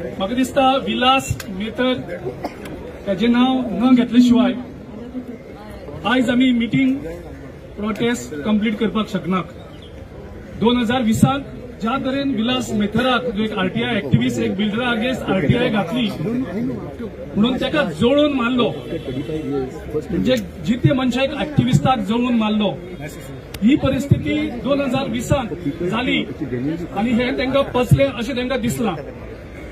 म्हाका दिसता विलास मेतर ताचें नांव न घेतले शिवाय आयज आमी मिटींग प्रोटेस्ट कंप्लीट करपाक शकनात। 2020 ज्या तरेन विलास मेथराक जो एक आरटीआय एक्टिविस्ट एक बिल्डरा अगेन्स्ट आरटीआय घातली म्हणून ताका जळोवन मारलो, म्हणजे जिते मनशाक एक्टिविस्टाक जळोवन मारलो, ही परिस्थिती 2020 जाली आणि हे तांकां पचले अशें तांकां दिसलां।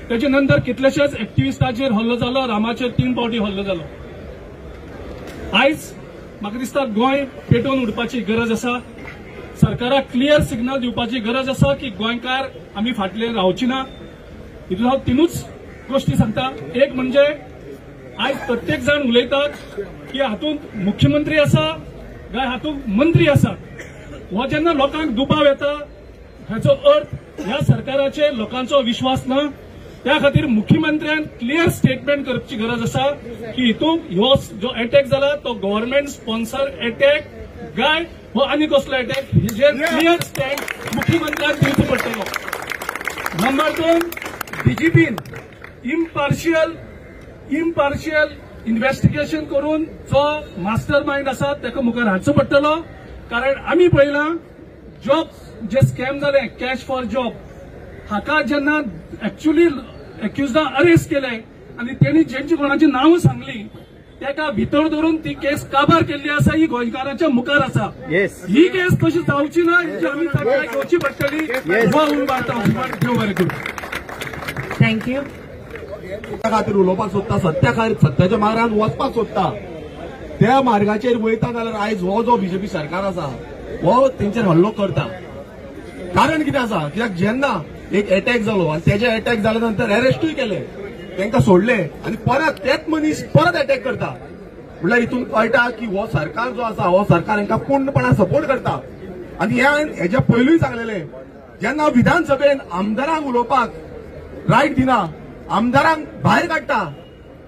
त्याचे नंतर कितलेशेच एक्टिविस्टाचेर हल्लो जालो, रामाचेर 3 फावटी हल्लो जालो। आयज म्हाका दिसता गोंय पेटोवन उडपाची गरज आसा, सरकाराक क्लियर सिग्नल दिवपाची गरज आसा की गोंयकार आमी फाटले रावची ना। हितून हांव 3च गोष्टी सांगता। एक म्हणजे आयज प्रत्येक जाण उलयतात की हातूंत मुख्यमंत्री आसा काय हातूंत मंत्री आसा। हो जेन्ना लोकांक दुबाव येता हाचो अर्थ ह्या सरकाराचेर लोकांचो विश्वास ना। त्या खातीर मुख्यमंत्र्यान क्लियर स्टेटमेंट करपाची गरज आसा की हितूंत ह्यो जो अटॅक जाला तो गव्हर्नमेंट स्पॉन्सर अटॅक काय हो आनी कसलो अटॅक, हेजेर क्लियर स्टँड मुख्यमंत्र्याक दिवचो पडटलो। नंबर 2, डीजीपीन इम्पार्शियल इन्व्हेस्टिगेशन करून जो मास्टर माइंड आसा ताका मुखार हाडचो पडटलो। कारण आमी पळयलां जॉब जे स्कॅम जाले कॅश फॉर जॉब हाका जेन्ना एक्चुअली एक्युजडां अरेस्ट केले आनी तेणी जेंची कोणाची नांव सांगली ताका भितर धरून ती केस काबार केल्ली आसा, ही गोंयकारांच्या मुखार आसा। ही केस तशी जावची ना, ही आमी तयारी घेवची पडटली। देव बरें करूं। थँक्यू। खातीर उलोवपाक सोदता, सत्याच्या मार्गान वचपाक सोदता, त्या मार्गाचेर वयता जाल्यार आयज हो जो बीजेपी सरकार आसा हो तेंचेर हल्लो करता। कारण कितें आसा, कित्याक जेन्ना एक अटॅक जालो आनी तेजे अटॅक जाल्या नंतर अरेस्टूय केले, तांकां सोडले आनी परत तेच मनीस परत अटॅक करता, म्हणल्यार हितून कळटा की हो सरकार जो आसा हो सरकार हांकां पूर्णपणान सपोर्ट करता। आनी हेच्या पयलूय सांगलेले जेन्ना विधानसभेन आमदारांक उलोवपाक रायट दिना, आमदारांक भायर काडटा,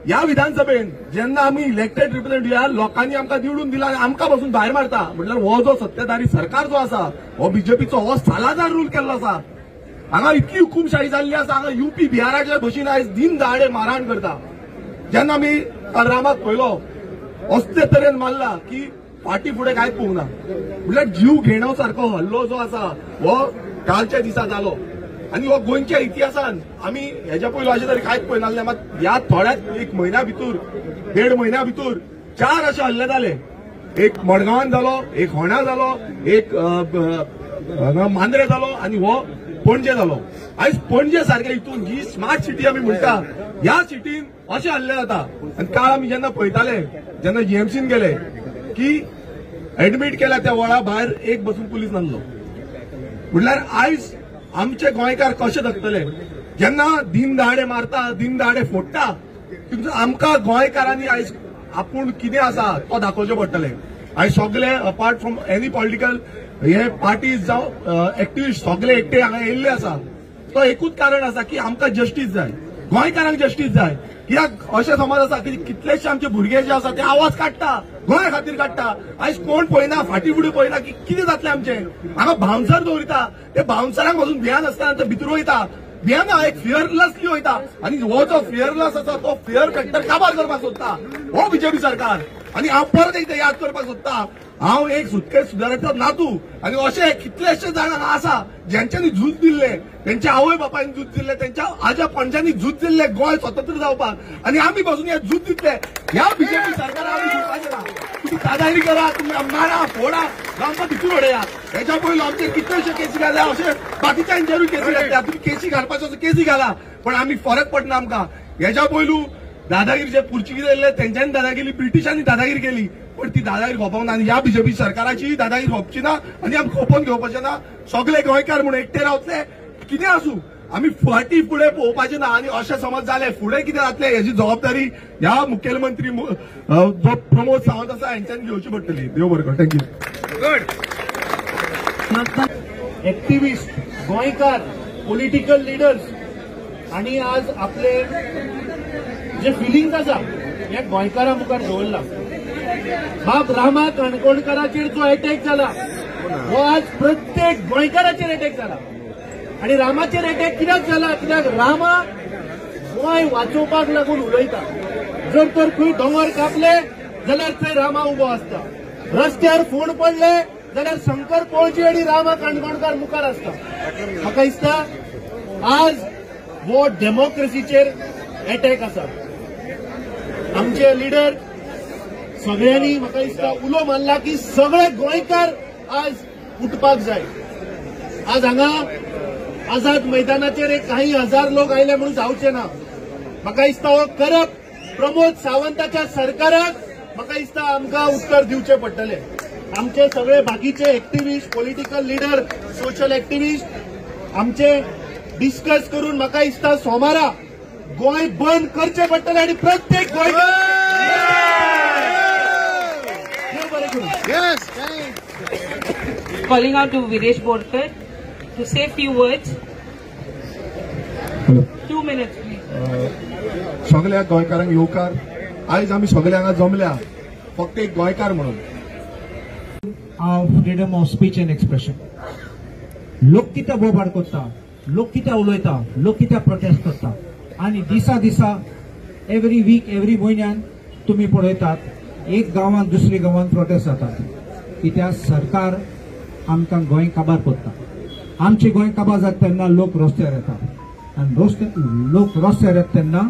ह्या विधानसभेन जेन्ना आमी इलेक्टेड रिप्रेझेंटेटिव्ह लोकांनी आमकां निवडून दिला आनी आमकां पासून भायर मारता, म्हटल्यार हो जो सत्ताधारी सरकार जो आसा हो बीजेपीचो हो सालाजार रूल केल्लो आसा। हांगा इतली हुकुमशाही जाल्ली आसा, हांगा यूपी बिहाराच्या भशेन आयज दिन दहाडे मारहाण करता। जेन्ना आमी काल रामाक पळयलो असले तरेन मारला की फाटी फुडें कांयच पळोवंक ना, म्हटल्यार जीव घेणो सारको हल्लो जो आसा हो कालच्या दिसा जालो। आनी हो गोंयच्या इतिहासान आमी हेच्या पयलू अशें तरी कांयच पळयनासलें। मात ह्या थोड्याच 1 म्हयन्या भितर 1.5 म्हयन्या भितर 4 अशे हल्ले जाले। एक मडगांवान जालो, एक होंडा जालो, एक मांद्रे जालो आनी हो पणजे जालो। आयज पणजे सारख्या हितून जी स्मार्ट सिटी आमी म्हणटा ह्या सिटीन अशे हल्ले जाता। आनी काल आमी जेन्ना पळयताले, जेन्ना जीएमसीन गेले की एडमीट केल्या त्या वळा भायर एक बसून पुलीस नासलो। म्हटल्यार आयज आमचे गोंयकार कशे जगतले जेन्ना दिन दहाडे मारता, दिन दहाडे फोडटा। आमकां गोंयकारांनी आयज आपूण कितें आसा तो दाखोवचें पडटलें। आयज सगळे अपार्ट फ्रॉम एनी पॉलिटिकल हे पार्टीज जावं एक्टिविस्ट सगळे एकटे हांगा येयल्ले आसा। तो एकूच कारण आसा की आमकां जस्टीस जाय, गोंयकारांक जस्टीस जाय। कित्याक अशें समज आसा की कितलेशे आमचे भुरगे जे आसा ते आवाज काडटा, गोंय खातीर काडटा। आयज कोण पळयना, फाटी फुडें पळयना की कितें जातलें आमचें। हांगा बाउन्सर दवरिता, ते बाउन्सरांक वचून भियान आसतना ते भितर वयता, भियाना एक फियरलेसली वयता आनी हो जो फियरलेस आसा तो फियर फॅक्टर काबार करपाक सोदता हो बीजेपी सरकार। आनी हांव परत एकदां याद करपाक सोदता, हांव एक सुटकेस सुदारकाचो नातू आनी अशे कितलेशे जाण आसा ज्यांच्यांनी झूज दिल्ले, त्यांच्या आवय बापायनी झूज दिल्ले, त्यांच्या आज्या पणज्यांनी झूज दिल्ले गोंय स्वतंत्र जावपाक। आनी आमी पासून हे झूज दितले ह्या बीजेपी सरकाराक आमी झुजपाचें ना। तुम्ही दादागिरी करा, तुम्ही मारा फोडा, आमकां भितर उडया। हेच्या पयलीं आमचे कितलेशे केसी घाल्या, अशे बाकीच्यांचेरूय केसी घालता। तुम्ही केसी घालपाच्यो केसी घाला, पण आमी फरक पडना आमकां। हेच्या पयलू दादागिरी जे पुर्तुगीज येयल्ले तेंच्यांनी दादागिरी, ब्रिटिशांनी दादागिरी केली, पण ती दादागिरी खोपोवंक ना। आनी ह्या बीजेपी सरकाराची दादागिरी खोपची ना आनी आमी खोपोवन घेवपाचें ना। सगळे गोंयकार म्हणून एकटे रावतले, कितें आसूं आमी फाटी फुडें पळोवपाचें ना। आनी अशें समज जालें फुडें कितें जातलें हेची जबाबदारी ह्या मुखेलमंत्री जो प्रमोद सावंत आसा हांच्यांनी घेवची पडटली। देव बरें करूं। थँक्यू। एक्टिविस्ट, गोंयकार, पॉलिटिकल लिडर्स आणि आज आपले जे फिलिंग्स आसा हे गोंयकारां मुखार दवरला। बाब रामा काणकोणकाराचेर जो अटॅक जाला हो आज प्रत्येक गोंयकाराचेर अटॅक जाला। आणि रामाचेर अटॅक कित्याक जाला, कित्याक रामा गोंय वाचोवपाक लागून उलयता. जर तर खंय दोंगर कापले जाल्यार थंय रामा उबो आसता. रस्त्यार फोंड पडले जाल्यार शंकर पळजी आनी रामा काणकोणकार मुखार आसता. म्हाका दिसता आज वो डेमोक्रेसीचेर अटॅक आसा. आमचे लिडर सगळ्यांनी म्हाका दिसता उलो मारला की सगळे गोंयकार आज उठपाक जाय. आज हांगा आझाद मैदानाचेर एक काही हजार लोक आयले म्हणून जावचे ना. म्हाका दिसता हो करप्ट प्रमोद सावंताच्या सरकाराक म्हाका दिसता आमकां उत्तर दिवचें पडटलें. आमचे सगळे बाकीचे एक्टिव्हिस्ट, पॉलिटिकल लिडर, सोशल एक्टिव्हिस्ट आमचे डिस्कस करून म्हाका दिसता सोमारा गोंय बंद करचें पडटलें आनी प्रत्येक गोंयकार Calling out to Videsh Borkar to say few words. 2 minutes, please. सगळ्या गोंयकारांक येवकार, आयज आमी सगळे हांगा जमल्या फक्त एक गोंयकार म्हणून. Freedom of speech end expression. लोक कित्या बोबाड करता, लोक कित्या उलयता, लोक कित्या प्रोटेस्ट करता आणि दिसा दिसा एव्हरी वीक एव्हरी म्हयन्यान तुम्ही पळयतात एक गांवांत दुसरी गांवांत प्रोटेस्ट जातात. कित्याक सरकार आमकां गोंय काबार करता. आमचे गोंय काबार जाता तेन्ना लोक रस्त्यार येतात आनी लोक रस्त्यार येता तेन्ना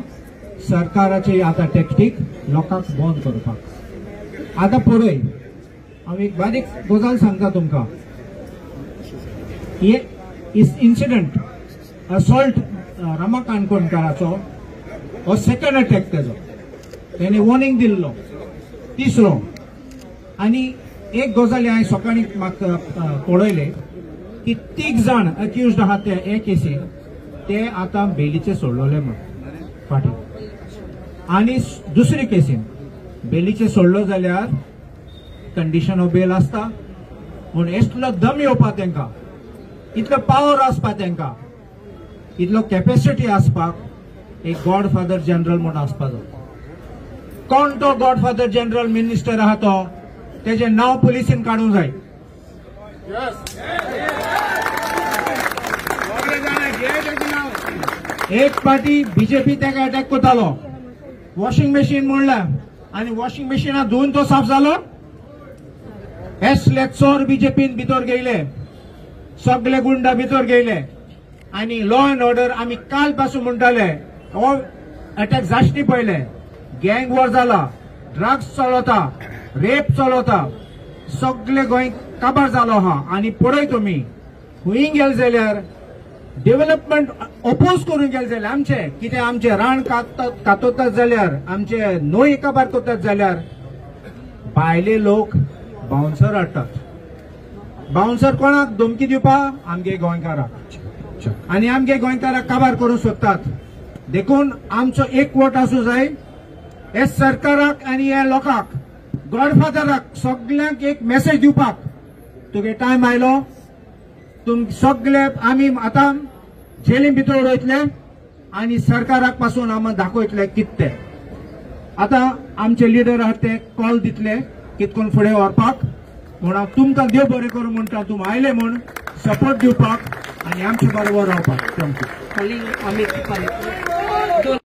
सरकाराचे आता टॅक्टीक लोकांक बंद करपाक. आतां पळय हांव एक बारीक गजाल सांगता तुमकां. हे इन्सिडंट असॉल्ट रामा काणकोणकाराचो हो सेकंड अटॅक तेजो. तेणे वॉर्निंग दिल्लो तिसरो. आनी एक गजाल हांवें सकाळीं म्हाका पळयले की 3 जाण अक्युज्ड आहात ते केसीन ते आतां बेलीचे सोडलोले म्हण फाटीं. आनी दुसरे केसीन बेलीचे सोडलो जाल्यार कंडिशन ऑफ बेल आसता. पूण इतलो दम येवपा तांकां, इतलो पावर आसपा तांकां, इतलो कॅपॅसिटी आसपाक एक गॉडफादर जनरल म्हूण आसपा जाय. कोण तो गॉडफादर जनरल मिनिस्टर आहा तो तेजें नांव पुलिसीन काडूंक जाय. एक पार्टी बीजेपी ताका अटॅक करतालो, वॉशिंग मशीन म्हणल्यार, आनी वॉशिंग मशीना धुवन तो साफ जालो. एसले चोर बीजेपीन भितर गेले, सगळे गुंडा भितर गेले आनी लॉ अँड ऑर्डर आमी काल पासून म्हणटाले हो अटॅक जाचनी पयले. गँग वॉर जाला, ड्रग्स चलता, रेप चलता, सगळे गोंय काबार जालो आहा. आनी पळय तुमी खंय गेले जाल्यार डेव्हलपमेंट अपोज करून गेले जाल्यार आमचे कितें आमचे रान कातोतात जाल्यार आमचे न्हंय काबार करतात जाल्यार भायले लोक बाउन्सर हाडटात. बाउन्सर कोणाक धमकी दिवपाक? आमगे गोंयकाराक. आनी आमगे गोंयकाराक काबार करूंक सोदतात. देखून आमचो एक वोट आसूं जाय हे सरकाराक आनी ह्या लोकांक, गॉडफादराक सगळ्यांक एक मेसेज दिवपाक. तुगे टायम आयलो, तुम सगळे आमी आतां जेलीन भितर उडयतले आनी सरकाराक पासून आमी दाखयतले कितें. आतां आमचे लिडर आहात ते कॉल दितले कितकोन फुडें व्हरपाक. म्हूण हांव तुमकां देव बरें करूं म्हणटा. तुमी आयले म्हूण सपोर्ट दिवपाक आनी आमचे बरोबर रावपाक. थँक्यू. Calling Amit Parekh.